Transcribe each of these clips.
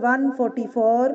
144।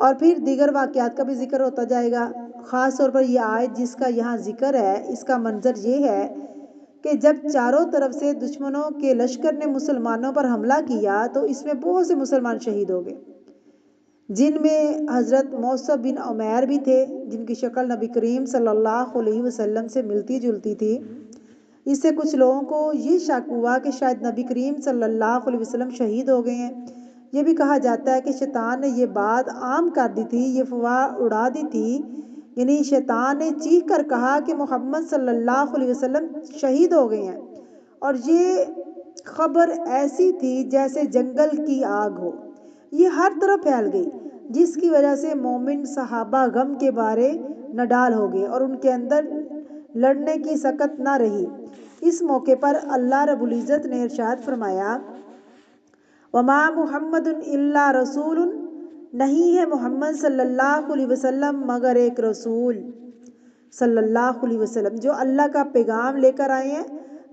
اور پھر دیگر واقعات کا بھی ذکر ہوتا جائے گا۔ خاص طور پر یہ آیت جس کا یہاں ذکر ہے، اس کا منظر یہ ہے کہ جب چاروں طرف سے دشمنوں کے لشکر نے مسلمانوں پر حملہ کیا تو اس میں بہت سے مسلمان شہید ہو گئے، جن میں حضرت مصعب بن عمیر بھی تھے، جن کی شکل نبی کریم صلی اللہ علیہ وسلم سے ملتی جلتی تھی۔ اس سے کچھ لوگوں کو یہ شک ہوا کہ شاید نبی کریم صلی اللہ علیہ وسلم شہید ہو گئے ہیں۔ یہ بھی کہا جاتا ہے کہ شیطان نے یہ بات عام کر دی تھی، یہ افواہ اڑا دی تھی، یعنی شیطان نے چیخ کر کہا کہ محمد صلی اللہ علیہ وسلم شہید ہو گئے ہیں، اور یہ خبر ایسی تھی جیسے جنگل کی آگ ہو، یہ ہر طرف پھیل گئی، جس کی وجہ سے مومن صحابہ غم کے بارے نڈال ہو گئے اور ان کے اندر لڑنے کی سکت نہ رہی۔ اس موقع پر اللہ رب العزت نے ارشاد فرمایا، وَمَا مُحَمَّدٌ إِلَّا رَسُولٌ، نہیں ہے محمد صلی اللہ علیہ وسلم مگر ایک رسول صلی اللہ علیہ وسلم جو اللہ کا پیغام لے کر آئے ہیں۔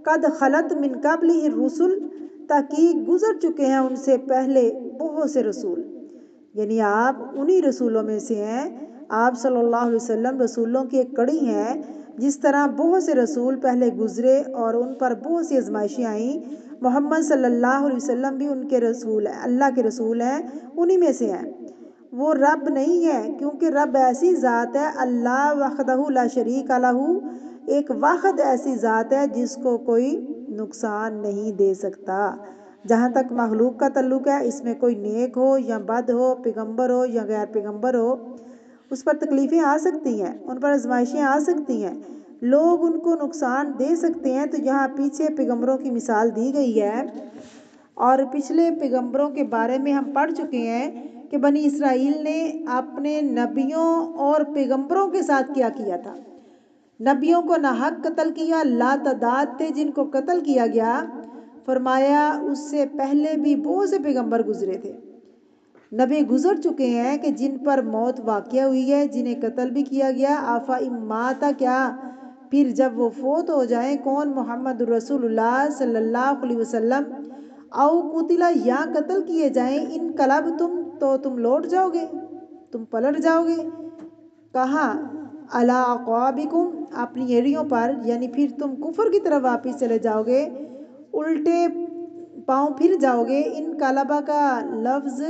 قد خلت من قبلہ الرسل، تحقیق گزر چکے ہیں ان سے پہلے بہت سے رسول، یعنی آپ انہی رسولوں میں سے ہیں۔ آپ صلی اللہ علیہ وسلم رسولوں کی ایک کڑی ہیں، جس طرح بہت سے رسول پہلے گزرے اور ان پر بہت سی آزمائشیں آئیں، محمد صلی اللہ علیہ وسلم بھی ان کے رسول ہیں، اللہ کے رسول ہیں، انہی میں سے ہیں۔ وہ رب نہیں ہے، کیونکہ رب ایسی ذات ہے، اللہ وحدہ لا شریک لہ، ایک واحد ایسی ذات ہے جس کو کوئی نقصان نہیں دے سکتا۔ جہاں تک مخلوق کا تعلق ہے، اس میں کوئی نیک ہو یا بد ہو، پیغمبر ہو یا غیر پیغمبر ہو، اس پر تکلیفیں آ سکتی ہیں، ان پر آزمائشیں آ سکتی ہیں، لوگ ان کو نقصان دے سکتے ہیں۔ تو یہاں پیچھے پیغمبروں کی مثال دی گئی ہے، اور پچھلے پیغمبروں کے بارے میں ہم پڑھ چکے ہیں کہ بنی اسرائیل نے اپنے نبیوں اور پیغمبروں کے ساتھ کیا کیا تھا۔ نبیوں کو ناحق قتل کیا، لاتعداد تھے جن کو قتل کیا گیا۔ فرمایا اس سے پہلے بھی بہت سے پیغمبر گزرے تھے، نبی گزر چکے ہیں کہ جن پر موت واقع ہوئی ہے، جنہیں قتل بھی کیا گیا۔ آفا اماتا، کیا پھر جب وہ فوت ہو جائیں، کون؟ محمد رسول اللہ صلی اللہ علیہ وسلم، او قتلا، یا قتل کیے جائیں، انقلب تم، تو تم لوٹ جاؤ گے، تم پلٹ جاؤ گے۔ کہاں؟ علی اعقابکم، اپنی ایڑیوں پر، یعنی پھر تم کفر کی طرف واپس چلے جاؤ گے، الٹے پاؤں پھر جاؤ گے۔ انقلبہ کا لفظ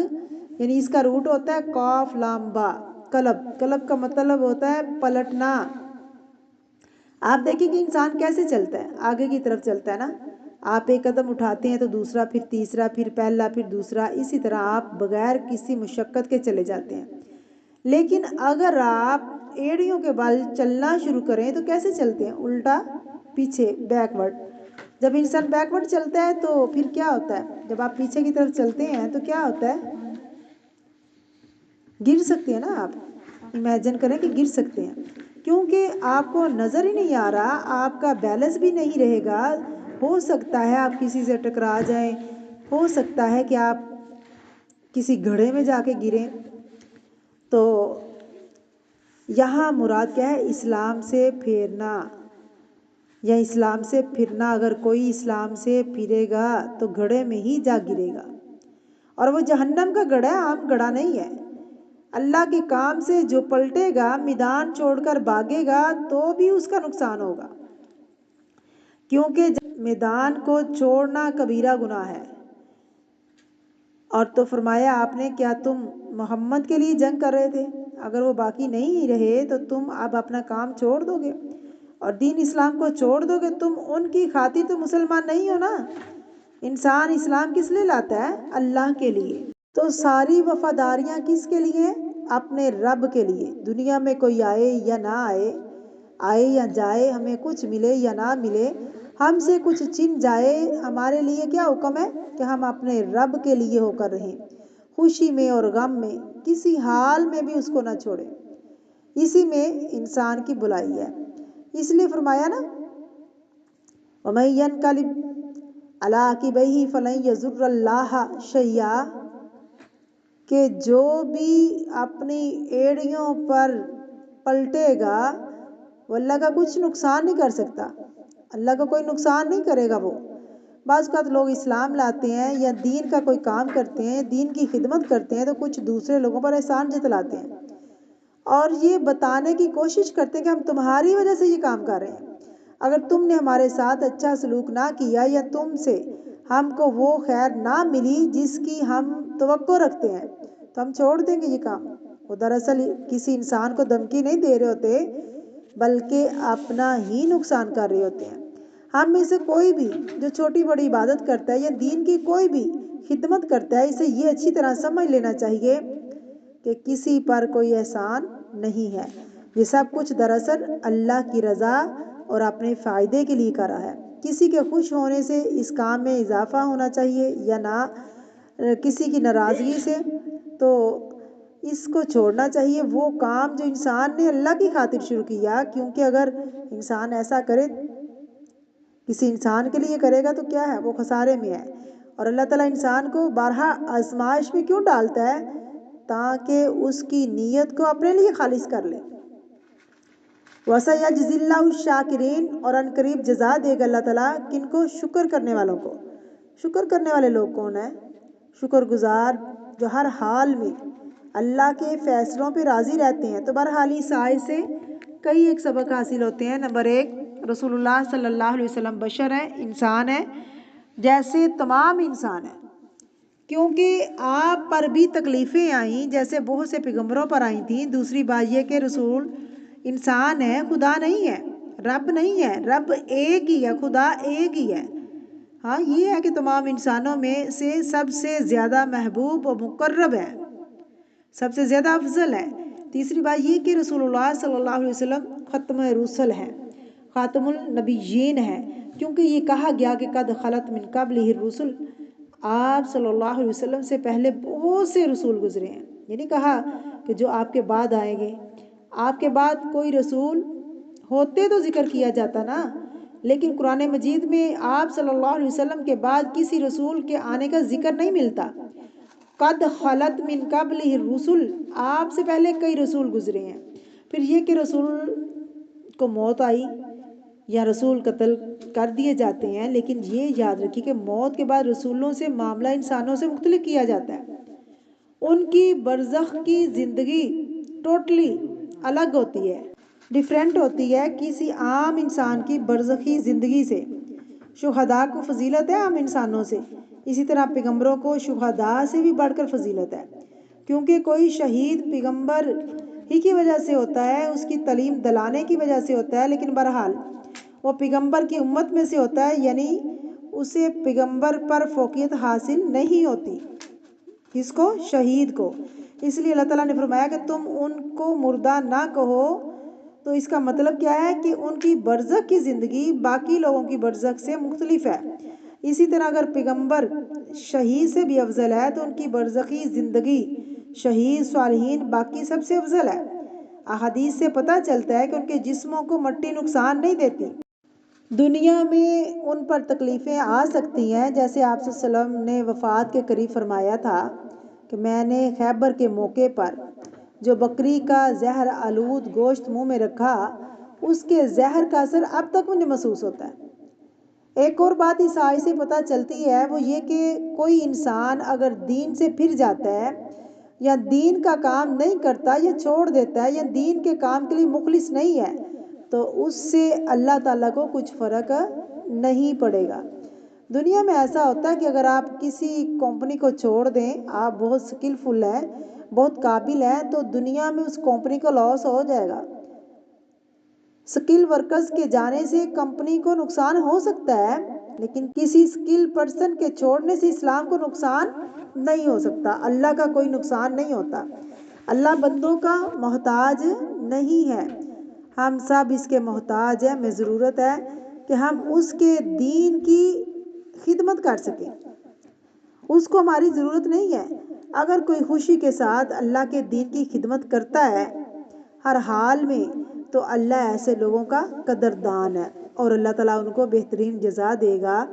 یعنی اس کا روٹ ہوتا ہے قاف لام با، قلب، قلب کا مطلب ہوتا ہے پلٹنا۔ آپ دیکھیں کہ انسان کیسے چلتا ہے، آگے کی طرف چلتا ہے نا، آپ ایک قدم اٹھاتے ہیں تو دوسرا، پھر تیسرا، پھر پہلا، پھر دوسرا، اسی طرح آپ بغیر کسی مشقت کے چلے جاتے ہیں۔ لیکن اگر آپ ایڑیوں کے بل چلنا شروع کریں تو کیسے چلتے ہیں؟ الٹا پیچھے، بیکورڈ۔ جب انسان بیکورڈ چلتا ہے تو پھر کیا ہوتا ہے؟ جب آپ پیچھے کی طرف چلتے ہیں تو کیا ہوتا ہے؟ گر سکتے ہیں نا آپ، امیجن کریں کہ گر سکتے ہیں، کیونکہ آپ کو نظر ہی نہیں آ رہا، آپ کا بیلنس بھی نہیں رہے گا، ہو سکتا ہے آپ کسی سے ٹکرا جائیں، ہو سکتا ہے کہ آپ کسی گڑھے میں جا کے گریں۔ تو یہاں مراد کیا ہے؟ اسلام سے پھیرنا، یا اسلام سے پھرنا۔ اگر کوئی اسلام سے پھرے گا تو گڑھے میں ہی جا گرے گا، اور وہ جہنم کا گڑھا ہے، عام گڑھا نہیں ہے۔ اللہ کے کام سے جو پلٹے گا، میدان چھوڑ کر بھاگے گا، تو بھی اس کا نقصان ہوگا، کیونکہ میدان کو چھوڑنا کبیرہ گناہ ہے۔ اور تو فرمایا آپ نے، کیا تم محمد کے لیے جنگ کر رہے تھے؟ اگر وہ باقی نہیں رہے تو تم اب اپنا کام چھوڑ دو گے اور دین اسلام کو چھوڑ دو گے، تم ان کی خاطر تو مسلمان نہیں ہو نا۔ انسان اسلام کس لیے لاتا ہے؟ اللہ کے لیے۔ تو ساری وفاداریاں کس کے لیے؟ اپنے رب کے لیے۔ دنیا میں کوئی آئے یا نہ آئے، آئے یا جائے، ہمیں کچھ ملے یا نہ ملے، ہم سے کچھ چھن جائے، ہمارے لیے کیا حکم ہے کہ ہم اپنے رب کے لیے ہو کر رہیں، خوشی میں اور غم میں، کسی حال میں بھی اس کو نہ چھوڑیں۔ اسی میں انسان کی بلائی ہے۔ اس لیے فرمایا نا، وَمَن يَنقَلِبْ عَلَىٰ عَقِبَيْهِ فَلَن يَضُرَّ اللَّهَ شَيْئًا، کہ جو بھی اپنی ایڑیوں پر پلٹے گا وہ اللہ کا کچھ نقصان نہیں کر سکتا، اللہ کا کوئی نقصان نہیں کرے گا وہ۔ بعض اوقات لوگ اسلام لاتے ہیں یا دین کا کوئی کام کرتے ہیں، دین کی خدمت کرتے ہیں، تو کچھ دوسرے لوگوں پر احسان جتلاتے ہیں اور یہ بتانے کی کوشش کرتے ہیں کہ ہم تمہاری وجہ سے یہ کام کر رہے ہیں، اگر تم نے ہمارے ساتھ اچھا سلوک نہ کیا یا تم سے ہم کو وہ خیر نہ ملی جس کی ہم توقع رکھتے ہیں تو ہم چھوڑ دیں گے یہ کام۔ وہ دراصل کسی انسان کو دھمکی نہیں دے رہے ہوتے بلکہ اپنا ہی نقصان کر رہے ہوتے ہیں۔ ہم میں سے کوئی بھی جو چھوٹی بڑی عبادت کرتا ہے یا دین کی کوئی بھی خدمت کرتا ہے، اسے یہ اچھی طرح سمجھ لینا چاہیے کہ کسی پر کوئی احسان نہیں ہے، یہ سب کچھ دراصل اللہ کی رضا اور اپنے فائدے کے لیے کر رہا ہے۔ کسی کے خوش ہونے سے اس کام میں اضافہ ہونا چاہیے یا نہ کسی کی ناراضگی سے، تو اس کو چھوڑنا چاہیے وہ کام جو انسان نے اللہ کی خاطر شروع کیا، کیونکہ اگر انسان ایسا کرے کسی انسان کے لیے کرے گا تو کیا ہے، وہ خسارے میں ہے۔ اور اللہ تعالیٰ انسان کو بارہا آزمائش میں کیوں ڈالتا ہے؟ تاکہ اس کی نیت کو اپنے لیے خالص کر لے۔ وَسَيَجْزِي اللَّهُ الشَّاكِرِينَ، اور ان قریب جزا دے گا اللہ تعالیٰ کن کو؟ شکر کرنے والوں کو۔ شکر کرنے والے لوگ کون ہیں؟ شکر گزار جو ہر حال میں اللہ کے فیصلوں پہ راضی رہتے ہیں۔ تو بہرحال اس آیت سے کئی ایک سبق حاصل ہوتے ہیں۔ نمبر 1، رسول اللہ صلی اللہ علیہ وسلم بشر ہیں، انسان ہیں جیسے تمام انسان ہیں، کیونکہ آپ پر بھی تکلیفیں آئیں جیسے بہت سے پیغمبروں پر آئی تھیں۔ دوسری بات یہ کہ رسول انسان ہے، خدا نہیں ہے، رب نہیں ہے، رب ایک ہی ہے، خدا ایک ہی ہے۔ ہاں یہ ہے کہ تمام انسانوں میں سے سب سے زیادہ محبوب و مقرب ہے، سب سے زیادہ افضل ہے۔ تیسری بات یہ کہ رسول اللہ صلی اللہ علیہ وسلم ختم رسل ہے، خاتم النبیین ہے، کیونکہ یہ کہا گیا کہ قد خلت من قبلہ الرسل، آپ صلی اللہ علیہ وسلم سے پہلے بہت سے رسول گزرے ہیں۔ یہ نہیں کہا کہ جو آپ کے بعد آئیں گے، آپ کے بعد کوئی رسول ہوتے تو ذکر کیا جاتا نا، لیکن قرآن مجید میں آپ صلی اللہ علیہ وسلم کے بعد کسی رسول کے آنے کا ذکر نہیں ملتا۔ قد خلت من قبلہ الرسل، آپ سے پہلے کئی رسول گزرے ہیں۔ پھر یہ کہ رسول کو موت آئی یا رسول قتل کر دیے جاتے ہیں، لیکن یہ یاد رکھیے کہ موت کے بعد رسولوں سے معاملہ انسانوں سے مختلف کیا جاتا ہے۔ ان کی برزخ کی زندگی ٹوٹلی الگ ہوتی ہے، ڈیفرنٹ ہوتی ہے کسی عام انسان کی برزخی زندگی سے۔ شہداء کو فضیلت ہے عام انسانوں سے، اسی طرح پیغمبروں کو شہداء سے بھی بڑھ کر فضیلت ہے، کیونکہ کوئی شہید پیغمبر ہی کی وجہ سے ہوتا ہے، اس کی تعلیم دلانے کی وجہ سے ہوتا ہے، لیکن بہرحال وہ پیغمبر کی امت میں سے ہوتا ہے، یعنی اسے پیغمبر پر فوقیت حاصل نہیں ہوتی۔ کس کو؟ شہید کو۔ اس لیے اللہ تعالیٰ نے فرمایا کہ تم ان کو مردہ نہ کہو، تو اس کا مطلب کیا ہے کہ ان کی برزخ کی زندگی باقی لوگوں کی برزخ سے مختلف ہے۔ اسی طرح اگر پیغمبر شہید سے بھی افضل ہے تو ان کی برزخی زندگی شہید، صالحین، باقی سب سے افضل ہے۔ احادیث سے پتہ چلتا ہے کہ ان کے جسموں کو مٹی نقصان نہیں دیتی۔ دنیا میں ان پر تکلیفیں آ سکتی ہیں، جیسے آپ صلی اللہ علیہ وسلم نے وفات کے قریب فرمایا تھا کہ میں نے خیبر کے موقع پر جو بکری کا زہر آلود گوشت منہ میں رکھا، اس کے زہر کا اثر اب تک مجھے محسوس ہوتا ہے۔ ایک اور بات اس آیت سے پتہ چلتی ہے، وہ یہ کہ کوئی انسان اگر دین سے پھر جاتا ہے یا دین کا کام نہیں کرتا یا چھوڑ دیتا ہے یا دین کے کام کے لیے مخلص نہیں ہے، تو اس سے اللہ تعالیٰ کو کچھ فرق نہیں پڑے گا۔ دنیا میں ایسا ہوتا ہے کہ اگر آپ کسی کمپنی کو چھوڑ دیں، آپ بہت سکلفل ہیں، بہت قابل ہیں، تو دنیا میں اس کمپنی کو لاس ہو جائے گا۔ سکل ورکرز کے جانے سے کمپنی کو نقصان ہو سکتا ہے، لیکن کسی سکل پرسن کے چھوڑنے سے اسلام کو نقصان نہیں ہو سکتا، اللہ کا کوئی نقصان نہیں ہوتا۔ اللہ بندوں کا محتاج نہیں ہے، ہم سب اس کے محتاج ہیں۔ ہمیں ضرورت ہے کہ ہم اس کے دین کی خدمت کر سکیں، اس کو ہماری ضرورت نہیں ہے۔ اگر کوئی خوشی کے ساتھ اللہ کے دین کی خدمت کرتا ہے ہر حال میں، تو اللہ ایسے لوگوں کا قدردان ہے اور اللہ تعالیٰ ان کو بہترین جزا دے گا۔